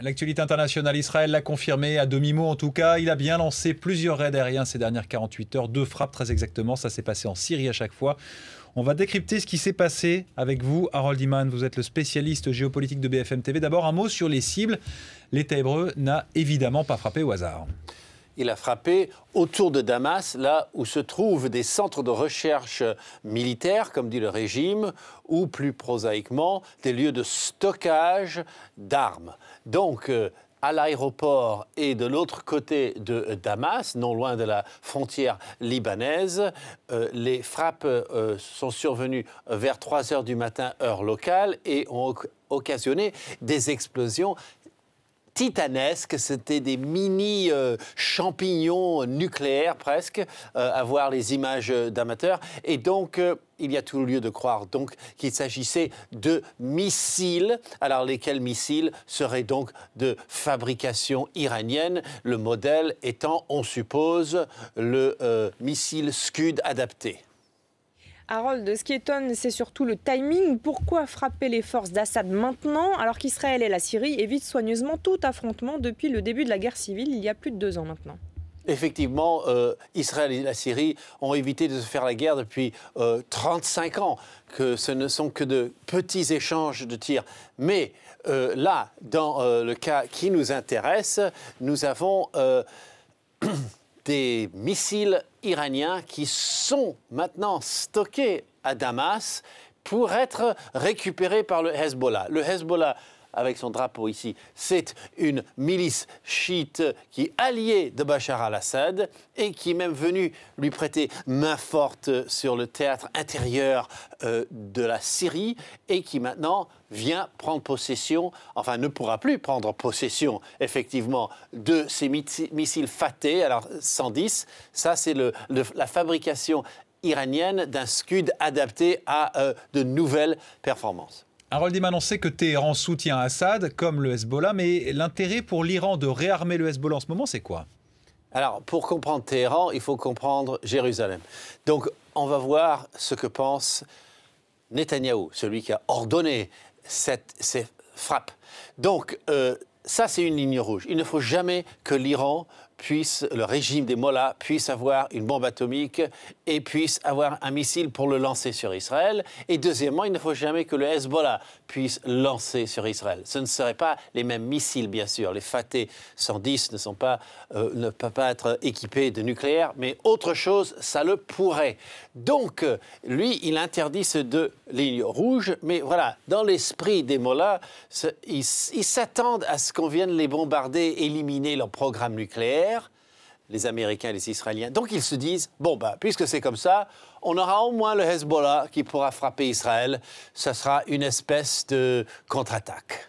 L'actualité internationale, Israël l'a confirmé, à demi-mot en tout cas. Il a bien lancé plusieurs raids aériens ces dernières 48 heures. 2 frappes très exactement, ça s'est passé en Syrie à chaque fois. On va décrypter ce qui s'est passé avec vous. Harold Iman, vous êtes le spécialiste géopolitique de BFM TV. D'abord, un mot sur les cibles. L'État hébreu n'a évidemment pas frappé au hasard. Il a frappé autour de Damas, là où se trouvent des centres de recherche militaires, comme dit le régime, ou plus prosaïquement, des lieux de stockage d'armes. Donc, à l'aéroport et de l'autre côté de Damas, non loin de la frontière libanaise, les frappes sont survenues vers 3 heures du matin, heure locale, et ont occasionné des explosions titanesques. C'était des mini champignons nucléaires presque, à voir les images d'amateurs. Et donc, il y a tout lieu de croire donc qu'il s'agissait de missiles. Alors, lesquels missiles seraient donc de fabrication iranienne, le modèle étant, on suppose, le missile Scud adapté. Harold, ce qui étonne, c'est surtout le timing. Pourquoi frapper les forces d'Assad maintenant, alors qu'Israël et la Syrie évitent soigneusement tout affrontement depuis le début de la guerre civile, il y a plus de 2 ans maintenant? Effectivement, Israël et la Syrie ont évité de se faire la guerre depuis 35 ans, que ce ne sont que de petits échanges de tirs. Mais là, dans le cas qui nous intéresse, nous avons des missiles iraniens qui sont maintenant stockés à Damas pour être récupérés par le Hezbollah. Le Hezbollah, avec son drapeau ici, c'est une milice chiite qui est alliée de Bachar al-Assad et qui est même venue lui prêter main forte sur le théâtre intérieur de la Syrie et qui maintenant vient prendre possession, enfin ne pourra plus prendre possession effectivement de ces missiles Fateh, alors 110, ça c'est la fabrication iranienne d'un Scud adapté à de nouvelles performances. Harold Iman, on sait que Téhéran soutient Assad, comme le Hezbollah, mais l'intérêt pour l'Iran de réarmer le Hezbollah en ce moment, c'est quoi? Alors, pour comprendre Téhéran, il faut comprendre Jérusalem. Donc, on va voir ce que pense Netanyahou, celui qui a ordonné ces frappes. Donc, ça, c'est une ligne rouge. Il ne faut jamais que l'Iran le régime des Mollahs puisse avoir une bombe atomique et puisse avoir un missile pour le lancer sur Israël. Et deuxièmement, il ne faut jamais que le Hezbollah puisse lancer sur Israël. Ce ne seraient pas les mêmes missiles, bien sûr. Les Fateh 110 ne peuvent pas être équipés de nucléaire, mais autre chose, ça le pourrait. Donc, lui, il interdit ces 2 lignes rouges, mais voilà, dans l'esprit des Mollahs, ils s'attendent à ce qu'on vienne les bombarder, éliminer leur programme nucléaire, les Américains et les Israéliens. Donc ils se disent, bon, puisque c'est comme ça, on aura au moins le Hezbollah qui pourra frapper Israël. Ça sera une espèce de contre-attaque.